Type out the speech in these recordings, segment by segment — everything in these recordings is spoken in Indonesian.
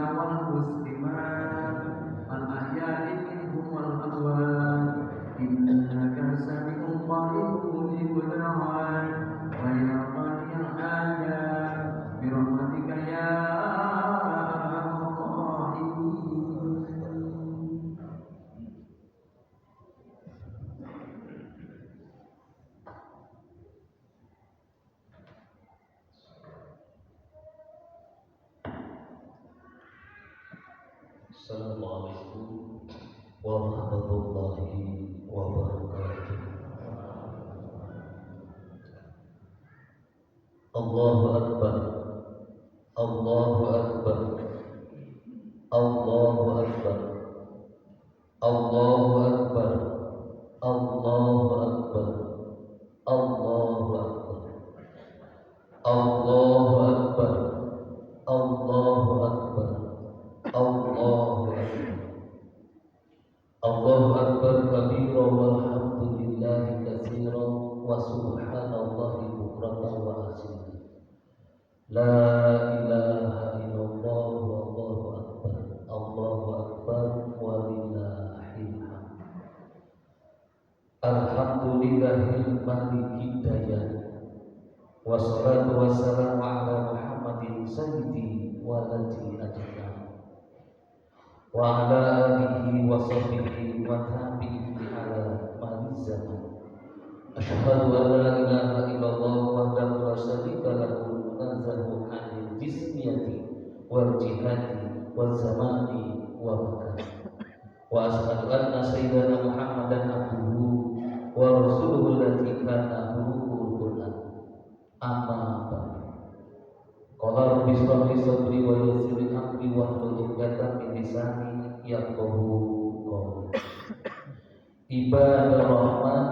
والمسلمات الأحياء منهم والأموات إنك سميع قريب مجيب الدعوات ويا قاضي الحاجات برحمتك يا أرحم الراحمين. Assalamualaikum warahmatullahi wabarakatuh. Allahu Akbar, Allahu Akbar, Allahu Akbar, Allahu Akbar, Allahu Akbar, Allahu Akbar, Allahu Akbar, Allahu Akbar, Allahu Akbar. Allahu Akbar kabira walhamdulillahi katsira wa subhanallahi bukratan wa asila. La ilaha illallah wallahu akbar. Allahu akbar walillahil hamd. Alhamdulillahil maliki dayan. Wassalatu wassalamu ala Muhammadin sayyidi waladi ajmain. Wa ala alihi wa sahbihi wa tabi'ihi ala ma'izana. Asyhadu an la ilaha illallah wahdahu la syarika lahu munazzahu 'anil jismiyati wal jihadi wal zamani wa makan. Wa asyhadu anna sayyidana Muhammadan abduhu wa rasuluhu allati kana ruhul Qur'an. Amma ba'd. Qala rabbi shrah li sadri wa yassir li amri wahlul 'uqdatam min lisani yafqahu qawli. Ibadah rahman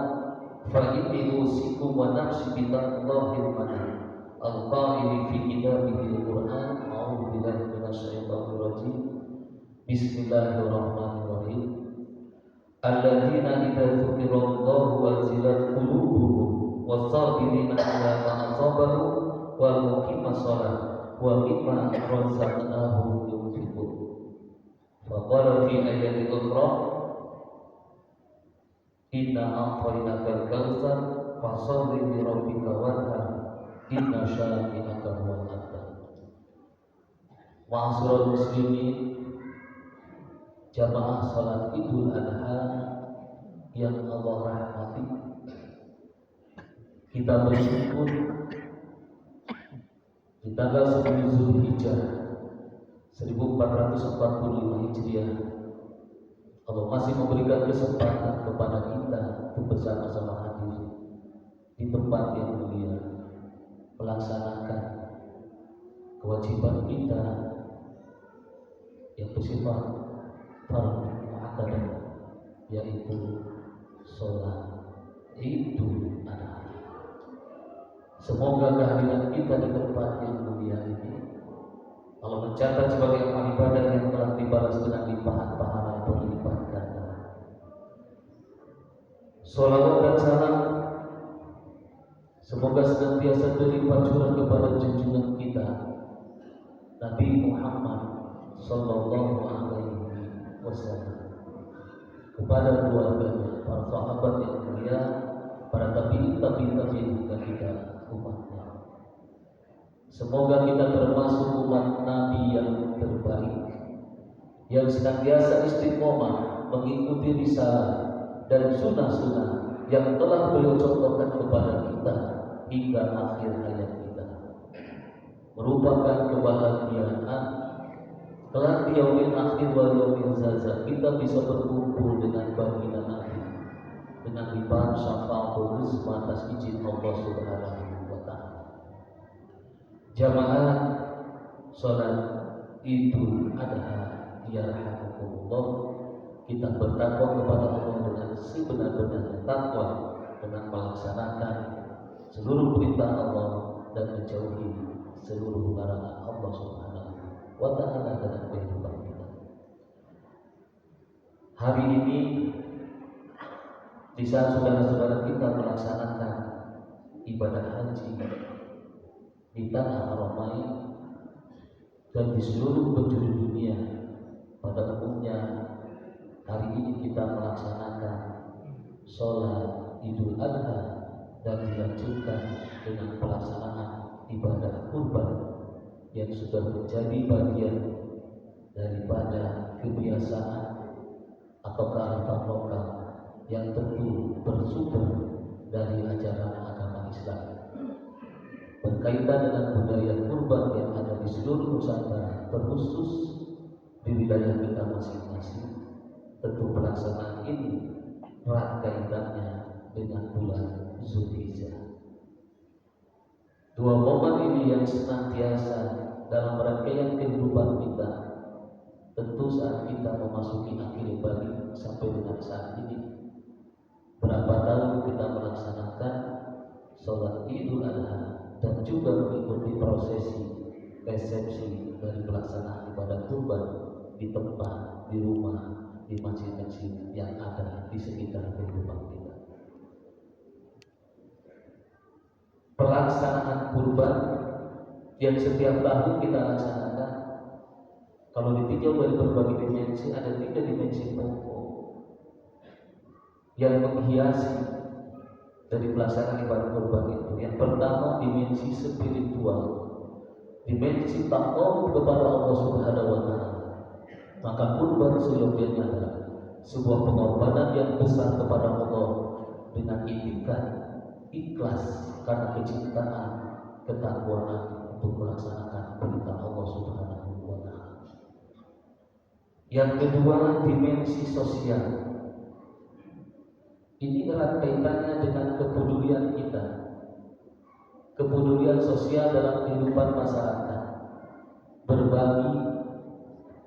fa inni usikum wa nafsi bi taqwallahil manan. Al-qa'ili fi kitabihil Qur'an. A'udzu billahi minasy syaithanir rajim. Bismillahirrahmanirrahim. Alladzina idza dzukirallahu wazilat qulubuhum was-sabirina 'ala ma asabahu wal muqimas shalah wa mimma razaqnahum yunfiqun. Faqala fi ayatin ukhra inna a'tainaka al-kautsar fasholli li rabbika wanhar inna syani'aka huwal abtar. Ma'asyiral muslimin, jamaah salat Idul Adha yang Allah rahmati, kita bersyukur di tanggal 10 Zulhijjah 1445 Hijriah Allah masih memberikan kesempatan kepada kita untuk bersama-sama hadir di tempat yang mulia, melaksanakan kewajiban kita yang bersifat fardhu muakkadah, yaitu sholat Idul Adha. Semoga kehadiran kita di tempat yang mulia ini Allah mencatat sebagai amal ibadah yang telah dibalas dengan limpahan pahala berlipat ganda. Sholawat dan salam semoga senantiasa berlimpah curah kepada junjungan kita Nabi Muhammad sallallahu alaihi wasallam, kepada keluarganya, para sahabat yang mulia, para tabi'in dan kita umatnya. Semoga kita termasuk umat Nabi yang terbaik, yang senantiasa istiqomah mengikuti risalah dan sunnah-sunnah yang telah beliau contohkan kepada kita hingga akhir hayat kita. Merupakan kebahagiaan kelak di yaumil akhir wal yaumil zaza kita bisa berkumpul dengan baginda Nabi dengan limpahan syafaatul uzma atas izin Allah Subhanahu wa taala. Jamaah salat Idul Adha yarhamukumullah, kita bertakwa kepada Allah dengan sebenar-benarnya takwa, dengan melaksanakan seluruh perintah Allah dan menjauhi seluruh larangan Allah Subhanahu wa taala dalam kehidupan kita. Hari ini di saat saudara-saudara kita melaksanakan ibadah haji di tanah Haramai dan di seluruh penjuru dunia pada umumnya hari ini kita melaksanakan sholat Idul Adha dan dilanjutkan dengan pelaksanaan ibadah kurban yang sudah menjadi bagian daripada kebiasaan atau kearifan lokal yang tentu bersumber dari ajaran agama Islam. Berkaitan dengan budaya kurban yang ada di seluruh Nusantara, terkhusus di wilayah kita masing-masing, tentu pelaksanaan ini erat kaitannya dengan bulan Zulhijjah. Dua momen ini yang senantiasa dalam rangkaian kehidupan kita. Tentu saat kita memasuki akhir balik sampai dengan saat ini, berapa tahun kita melaksanakan sholat Idul Adha dan juga mengikuti prosesi resepsi dari pelaksanaan ibadah kurban di tempat, di rumah, di masjid-masjid yang ada di sekitar kehidupan kita. Pelaksanaan kurban yang setiap tahun kita laksanakan, kalau ditinjau dari berbagai dimensi, ada 3 dimensi pokok yang menghiasi dari pelaksanaan ibadah kurban itu. Yang pertama, dimensi spiritual, dimensi takwa kepada Allah Subhanahu wa Ta'ala. Maka kurban seyogianya adalah sebuah pengorbanan yang besar kepada Allah dengan itikat ikhlas karena kecintaan, ketakwaan untuk melaksanakan perintah Allah Subhanahu wa Ta'ala. Yang kedua, dimensi sosial. Ini erat kaitannya dengan kepedulian kita, kepedulian sosial dalam kehidupan masyarakat, berbagi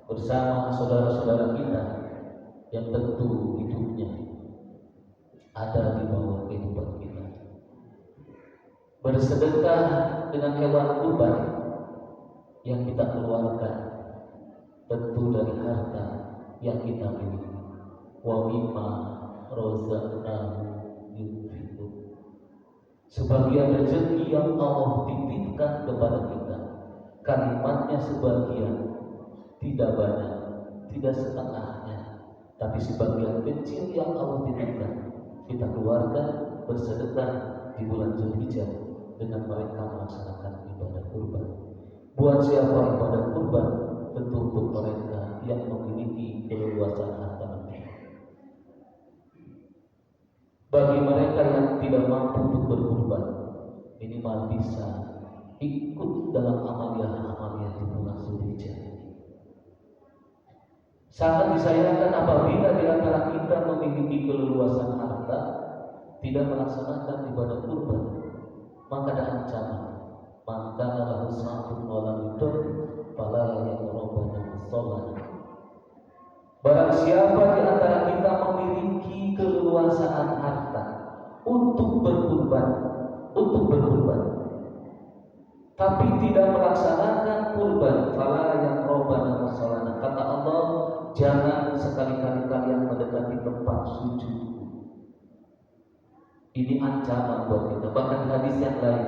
bersama saudara-saudara kita yang tentu hidupnya ada di bawah kehidupan kita. Bersedekah dengan hewan kurban yang kita keluarkan tentu dari harta yang kita miliki. Wa mimma razaqnahu yunfiqun. Sebagian rezeki yang Allah titipkan kepada kita, kalimatnya sebagian, tidak banyak, tidak setengahnya, tapi sebagian kecil yang Allah titipkan kita keluarkan bersedekah di bulan Zulhijjah dengan mereka melaksanakan ibadah kurban. Buat siapa ibadah kurban? Tentu untuk mereka yang memiliki keleluasan harta. Bagi mereka yang tidak mampu untuk berkurban, minimal bisa ikut dalam amalia-amalia di bulan Zulhijjah. Sangat disayangkan apabila di antara kita memiliki keleluasan harta tidak melaksanakan ibadah kurban, maka ada ancaman. Maka lahu sa'atun walam yudur fala yaqrabana shalah. Barang siapa di antara kita memiliki keleluasaan harta untuk berkurban, tapi tidak melaksanakan kurban, fala yaqrabana shalah. Kata Allah, jangan sekali-kali kalian mendekati tempat sujud. Ini ancaman buat kita. Bahkan hadis yang lain,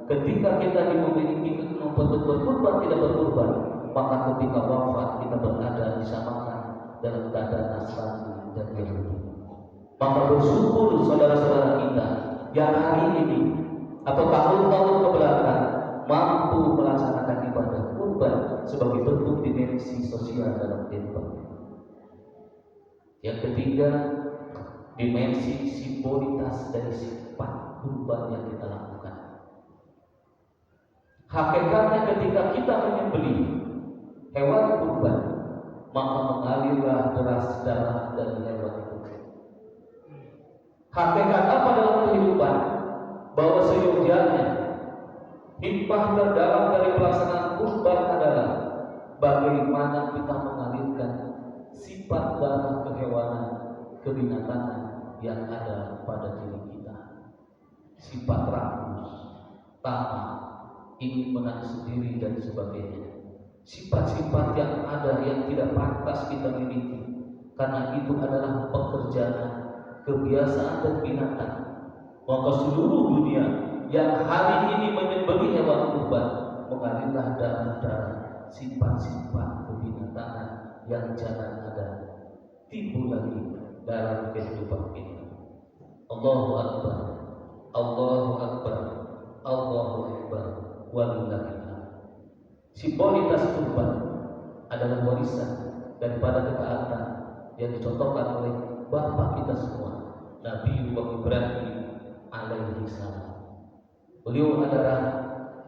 ketika kita memiliki kemampuan untuk berkurban, tidak berkurban, maka ketika wafat kita berada disamakan dalam keadaan Nasrani dan Yahudi. Maka bersyukur saudara-saudara kita yang hari ini atau tahun-tahun kebelakang mampu melaksanakan ibadah kurban sebagai bentuk dimensi sosial dalam kehidupan. Yang ketiga, dimensi simbolitas dari sifat kurban yang kita lakukan. Hakikatnya ketika kita menyembelih hewan kurban, maka mengalirlah deras darah dari hewan itu. Hakikat apa dalam kehidupan? Bahwa seyogianya hikmah terdalam dari pelaksanaan kurban adalah bagaimana kita mengalirkan sifat darah kehewanan, kebinatangan yang ada pada diri kita. Sifat rakus, tamak, ingin menang sendiri dan sebagainya. Sifat-sifat yang ada yang tidak pantas kita miliki, karena itu adalah pekerjaan, kebiasaan dan binatang. Maka seluruh dunia yang hari ini menyembelih hewan kurban mengalirlah darah-darah sifat-sifat kebinatangan yang jangan ada timbul lagi dalam kehidupan kita. Allahu Akbar, Allahu Akbar, Allahu Akbar, walillahilhamd. Simbolitas kurban adalah warisan daripada ketaatan yang dicontohkan oleh Bapak kita semua, Nabi Ibrahim alaihi salam. Beliau adalah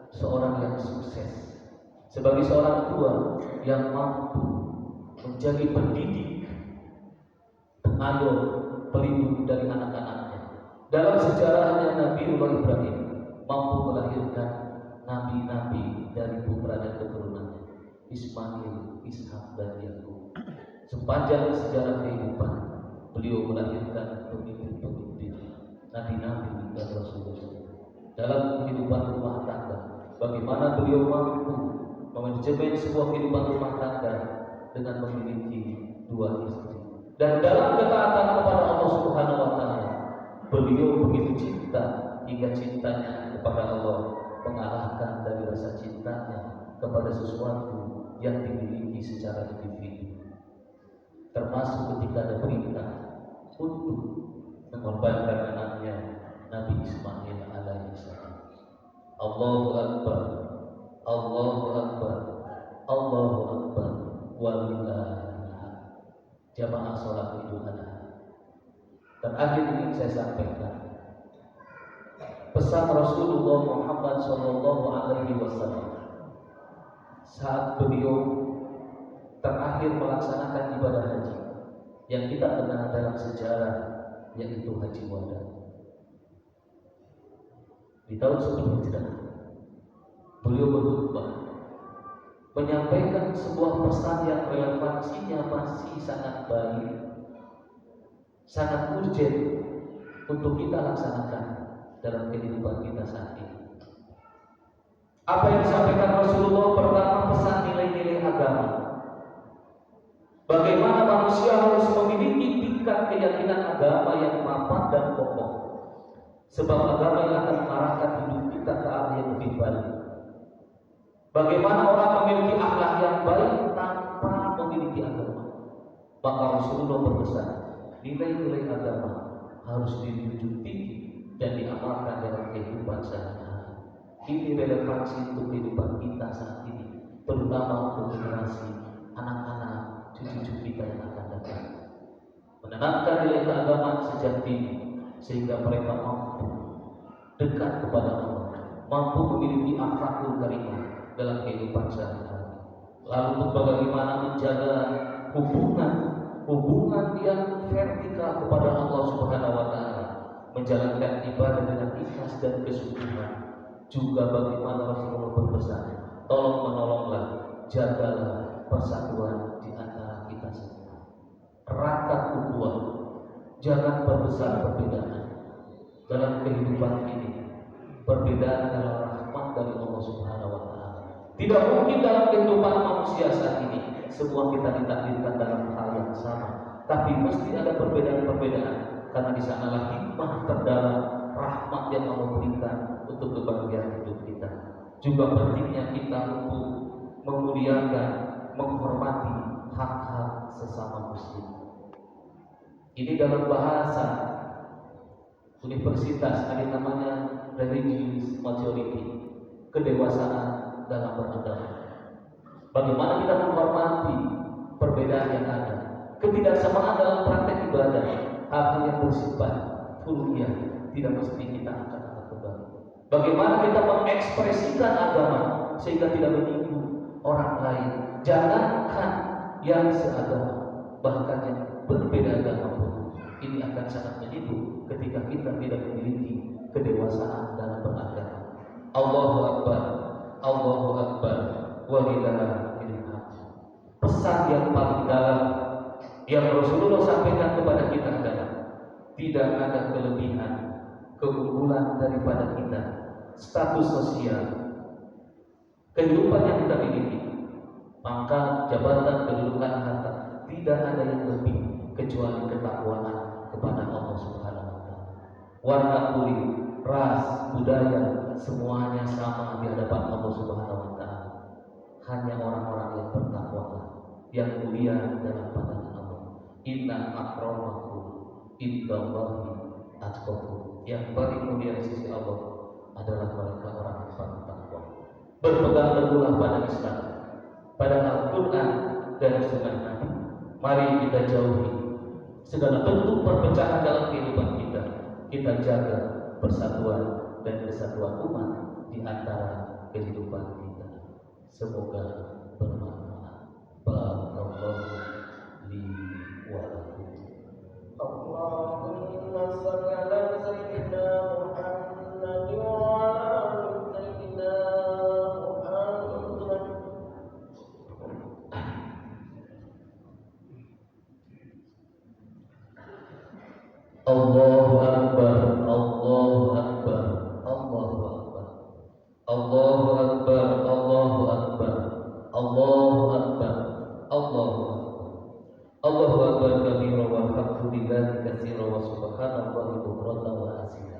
seorang yang sukses sebagai seorang tua yang mampu menjadi pendidik, pengayom, pelindung dari anak-anaknya. Dalam sejarahnya Nabi Ibrahim mampu melahirkan nabi-nabi dari putra dan keturunannya, Ismail, Ishak, dan Yakub. Sepanjang sejarah kehidupan, beliau melahirkan pemimpin-pemimpin, nabi-nabi dan rasul-rasul. Dalam kehidupan rumah tangga, bagaimana beliau mampu memanajemen sebuah kehidupan rumah tangga dengan memiliki 2 istri. Dan dalam ketaatan kepada Allah Subhanahu wa taala, beliau begitu cinta hingga cintanya kepada Allah mengalahkan dari rasa cintanya kepada sesuatu yang dimiliki secara individu. Termasuk ketika ada perintah untuk mengorbankan anaknya Nabi Ismail alaihissalam. Allahu Akbar, Allahu Akbar, Allahu Akbar, walillahilhamd. Jamaah sholat Idul Adha. Terakhir ingin saya sampaikan pesan Rasulullah Muhammad Sallallahu Alaihi Wasallam saat beliau terakhir melaksanakan ibadah haji yang kita kenal dalam sejarah, yaitu Haji Wada. Di tahun sebelum hijrah, beliau berkhutbah menyampaikan sebuah pesan yang relevansinya masih sangat baik, sangat urgent untuk kita laksanakan dalam kehidupan kita saat ini. Apa yang disampaikan Rasulullah? Pertama, pesan nilai-nilai agama. Bagaimana manusia harus memiliki tingkat keyakinan agama yang mapan dan kokoh, sebab agama yang akan mengarahkan hidup kita ke arah yang lebih baik. Bagaimana orang memiliki akhlak yang baik tanpa memiliki agama? Maka Rasulullah berpesan, nilai-nilai agama harus dijunjung tinggi dan diamalkan dalam kehidupan sehari-hari. Ini relevansi untuk kehidupan kita saat ini, terutama untuk generasi anak-anak, cucu-cucu kita yang akan datang. Menanamkan nilai keagamaan sejak dini sehingga mereka mampu dekat kepada Allah, mampu memiliki akhlakul karimah dalam kehidupan sehari-hari. Lalu untuk bagaimana menjaga hubungan yang vertikal kepada Allah Subhanahu wa taala, menjalankan ibadah dengan ikhlas dan kesungguhan. Juga bagaimana Rasulullah berpesan, tolong menolonglah, jagalah persatuan di antara kita semua. Eratkan ukhuwah, jangan perbesar perbedaan. Dalam kehidupan ini, perbedaan adalah rahmat dari Allah Subhanahu wa taala. Tidak mungkin dalam kehidupan manusia saat ini semua kita ditakdirkan dalam hal yang sama, tapi mesti ada perbedaan-perbedaan, karena di sanalah hikmah terdalam rahmat yang Allah berikan untuk kebahagiaan hidup kita. Juga pentingnya kita untuk memuliakan, menghormati hak-hak sesama muslim. Ini dalam bahasa universitas ada namanya religious maturity, kedewasaan dalam beragama. Bagaimana kita menghormati perbedaan yang ada, ketidaksamaan dalam praktek ibadah, hal-hal yang bersifat furu'iyah tidak mesti kita angkat kembali. Bagaimana kita mengekspresikan agama sehingga tidak menyinggung orang lain. Jangankan yang seagama, bahkan yang berbeda agama pun ini akan sangat menyinggung ketika kita tidak memiliki kedewasaan dalam beragama. Allahu Akbar, Allahu Akbar, walillahilhamd. Pesan yang paling dalam yang Rasulullah sampaikan kepada kita adalah tidak ada kelebihan, keunggulan daripada kita, status sosial, kehidupan yang kita miliki, maka jabatan, kedudukan, harta, tidak ada yang lebih kecuali ketakwaan kepada Allah Subhanahu wa taala. Warna kulit, ras, budaya, semuanya sama di hadapan Allah Subhanahu wa taala. Hanya orang-orang yang bertakwa yang mulia dalam pandangan Allah. Inna akramakum indallahi atqakum. Yang paling mulia di sisi Allah adalah mereka orang yang paling takwa. Berpegang teguhlah pada Islam, pada Al-Quran dan Sunnah Nabi. Mari kita jauhi segala bentuk perpecahan dalam kehidupan kita. Kita jaga persatuan dan kesatuan umat di antara kehidupan kita. Semoga bermanfaat. Barakallahu li wa lakum. Allahumma shalli ala sayyidina Muhammad wa ala sayyidina Muhammad. Allahu Akbar, Allahu Akbar, Allahu Akbar, Allahu Akbar, Allahu Akbar, Allahu Akbar, Allahu Akbar, Allahu Akbar kabira walhamdulillahi katsira wa subhanallahi bukratan wa asila.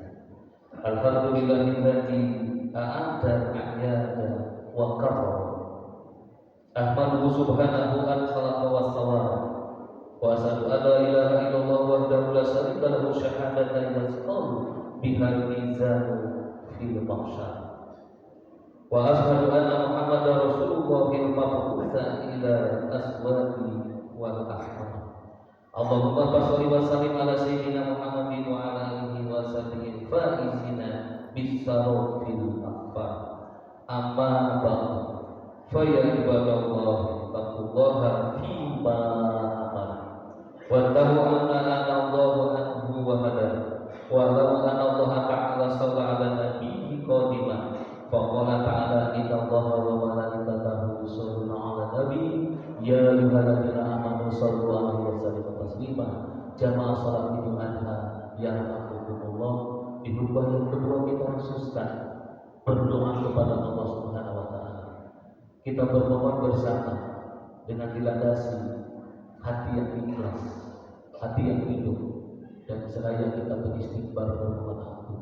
Alhamdulillahilladzi a'adda a'yada wa karrama. Ahmaduhu subhanahu an khalaqa wa sawara. Wa asyhadu an la ilaha illallah wahdahu la syarika lahu syahadatan yasqalu bihal mizanu fil mahsyar. Wa asyhadu anna Muhammadar Rasulullahil mab'utsa ila aswaqi wal ahmad. Allahumma shalli wa sallim ala sayyidina Muhammadin wa ala alihi wa sahbihi faizina bis-sarafil akbar. Amma ba'du. Fa ya ibadallah taqullaha fi ma wa tahu anna Allahu anhu wa hada wa law anna Allah ta'ala shalla ala nabiyyi qadiman fa qala ta'ala inna Allaha wa malaikatahu yusholluna 'alan nabi ya ayyuhalladzina amanu shallu 'alaihi wa sallimu taslima. Jamaah salat Idul Adha yang rahmatullah, di khutbah yang kedua kita khususkan berdoa kepada Allah Subhanahu wa taala. Kita bermohon bersama dengan dilandasi hati yang ikhlas, hati yang hidup, dan seraya kita beristighfar bermohon ampun.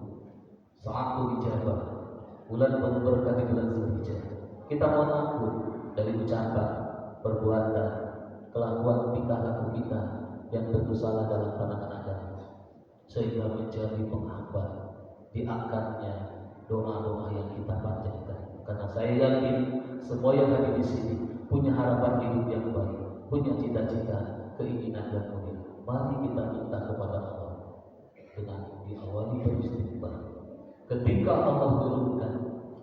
Saat dijabah, bulan penuh berkah di bulan Zulhijjah, kita mohon ampun dari ucapan, perbuatan, kelakuan, tingkah laku kita yang tentu salah dalam pandangan agama, sehingga menjadi penghambat di akarnya doa-doa yang kita panjatkan. Karena saya yakin semua yang hadir di sini punya harapan hidup yang baik, punya cita-cita, keinginan yang mulia. Mari kita minta kepada Allah dengan diawali beristighfar. Ketika Allah turunkan,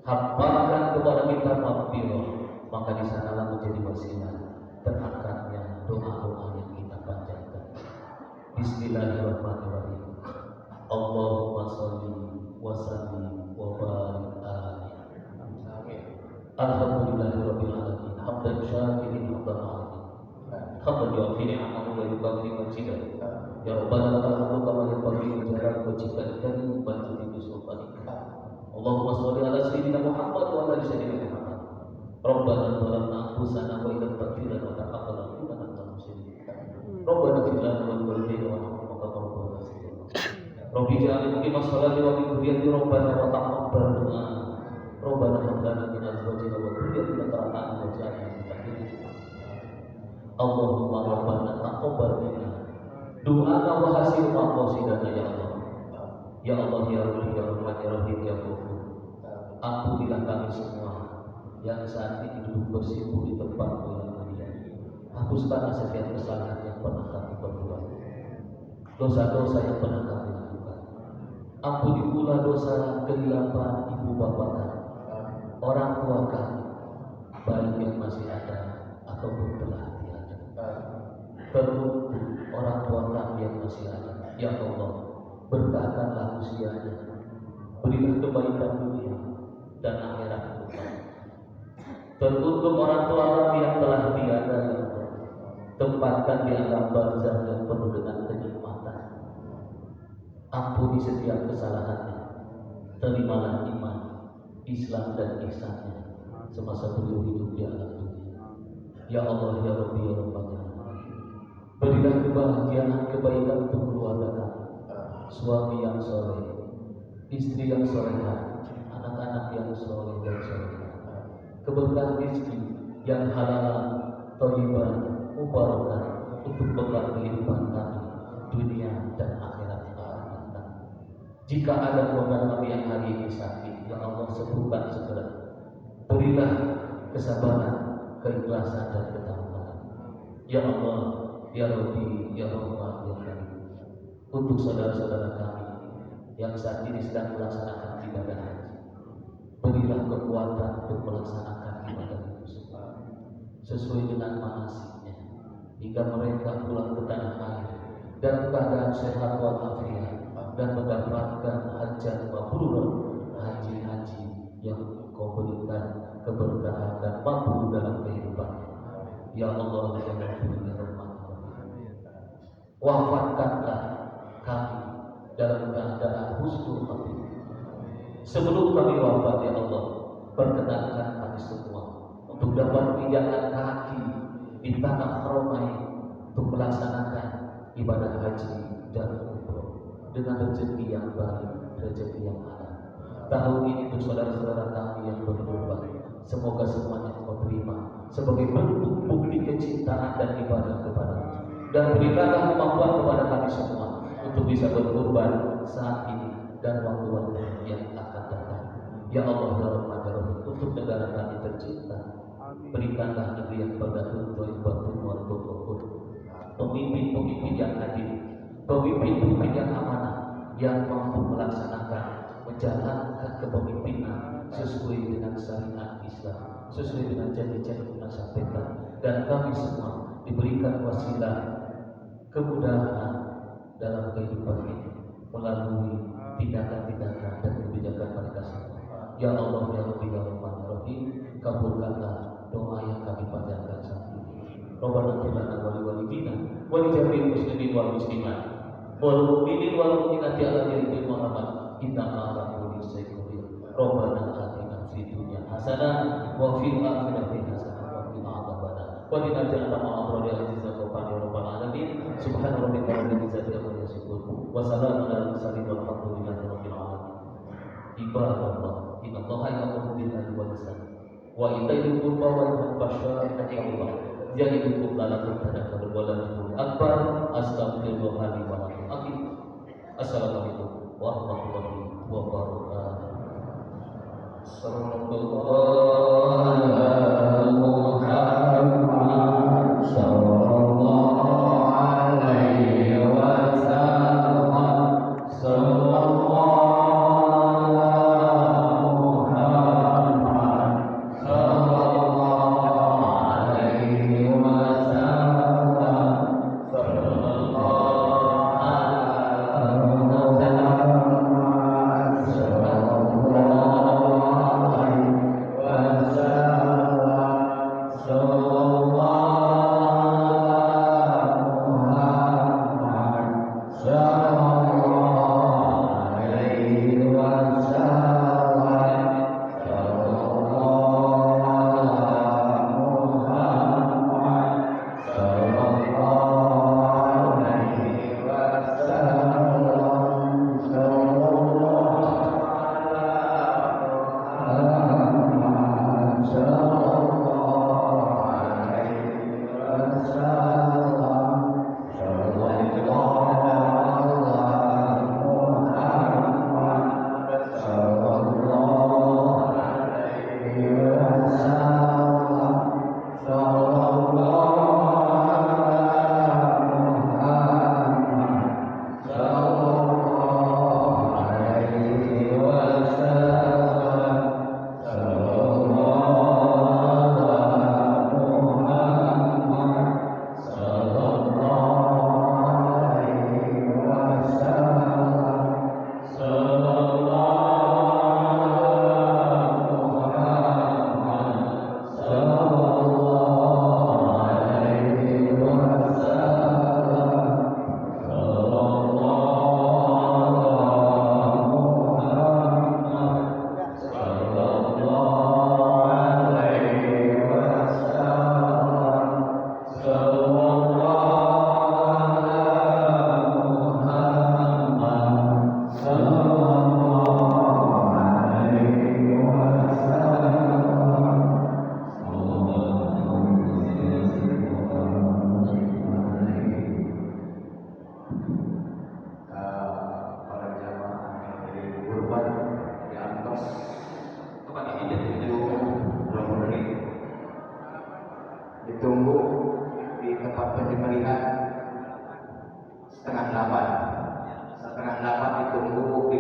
hamparkan kepada kita maghfirah, maka di sanalah menjadi wasilah terangkatnya doa-doa yang kita panjatkan. Bismillahirrahmanirrahim. Allahumma sholli wa sallim wa barik alaihi. Alhamdulillahirabbil alamin. Hamdan syakirin hamdan alamin. Hamdan yu'afini amahu wa yukafi majidah. Ya Rabbana lakal hamdu kama yanbaghi li jalali wajhikal karim wa li sultanika. Allahumma sholli ala sayyidina Muhammad wa ala sayyidina Muhammad. Rabbana zalamna anfusana wa illam taghfir lana wa taqabbal minna antal muslimin. Rabbana ighfir lana wa liwalidayna warhamhum kama rabbayana shaghira. Rabbi ja'alni muqimas sholati wa min dhurriyyati rabbana wa taqabbal du'a. Rabbana hab lana min azwajina wa dhurriyyatina qurrata a'yun waj'alna lil muttaqin. Allahumma rabbana taqabbal minna du'ana wa hasil maqasidana ya Allah. Ya Allah ya Rabbi ya Rahman ya Rahim ya Ghafur. Ampunilah kami semua yang saat ini duduk bersimpuh di tempat-Mu yang mulia. Hapuskanlah setiap kesalahan yang pernah kami perbuat, dosa-dosa yang pernah kami lakukan. Ampuni pula dosa kehilapan ibu bapa kami, orang tua kami, baik yang masih ada ataupun telah tiada. Teruntuk orang tua kami yang masih ada, ya Allah, berkahkanlah usianya, berilah kebaikan dunia dan akhirat kami. Teruntuk orang tua kami yang telah tiada, ya Allah, tempatkan di alam barzakh yang penuh dengan kenikmatan. Ampuni setiap kesalahannya, terimalah iman, Islam dan ihsannya semasa beliau hidup di alam dunia. Ya Allah ya Rabbi ya Rabbana, berilah kebahagiaan kebaikan untuk keluarga kami, suami yang soleh, istri yang solehah, anak-anak yang soleh dan solehah, keberkahan rezeki yang halal, thayyibah, untuk bekal kehidupan kami dunia dan akhirat kami. Jika ada keluarga kami yang hari ini sakit, ya Allah sembuhkan segera. Berilah kesabaran, keikhlasan dan ketabahan. Ya Allah, ya Rabbi, ya Rahman, ya Karim. Untuk saudara-saudara kami yang saat ini sedang melaksanakan ibadah haji, berilah kekuatan untuk melaksanakan ibadah itu sesuai dengan manasiknya, hingga mereka pulang ke tanah air dalam keadaan sehat walafiat dan mendapatkan hajat mabrur, haji-haji yang Engkau berikan keberkahan dan mabrur dalam kehidupan. Ya Allah, ya Rabbi, ya Rahman, wafatkanlah kami dalam keadaan husnul khatimah. Sebelum kami wafat, ya Allah, perkenankan kami semua untuk dapat menginjakkan kaki di tanah Haramai untuk melaksanakan ibadah haji dan umroh dengan rezeki yang baik, rezeki yang halal. Tahun ini untuk saudara-saudara kami yang berkorban, semoga semuanya kau terima sebagai bentuk bukti kecintaan dan ibadah kepada-Mu, dan berikanlah kemampuan kepada kami semua untuk bisa berkorban saat ini dan waktu-waktu yang akan datang. Ya Allah, ya Rahman, ya Rahim, untuk negara kami tercinta, berikanlah negeri yang berdatun pemimpin-pemimpin yang adil, pemimpin-pemimpin yang amanah, yang mampu melaksanakan, menjalankan kepemimpinan sesuai dengan syariat Islam, sesuai dengan janji-janji yang sampaikan, dan kami semua diberikan wasilah kemudahan dalam kehidupan ini melalui tindakan-tindakan dan kebijakan mereka semua. Ya Allah, ya Rabbi, ya Rahman, ya Rahim, kabulkanlah doa yang kami panjatkan saat ini. Rabbana ighfir lana wa liwalidina wa li jami'il muslimin wal muslimat wal mu'minin wal mu'minati ala dini Muhammad innaka ala kulli syai'in qadir. Rabbana atina fid dunya hasanah wa fil akhirati hasanah wa qina adzabannar. Wa qina adzaban ma'al aziza wa qadira rabbal alamin. Subhana rabbika rabbil izzati amma yasifun wa salamun alal mursalin walhamdulillahi rabbil alamin. Ibadallah, innallaha ya'muru bil adli wal ihsan wa ita'i qurba wa yanha 'anil fahsya'i ya'idukum la'allakum tadhakkarun wa ladzikrullahi akbar. Astaghfirullah li wa lakum. Assalamualaikum warahmatullahi wabarakatuh. Sallallahu ala Muhammad sallallahu alaihi wasallam. Sallallahu so ditunggu di tempat penyembelihan setengah 8 ditunggu di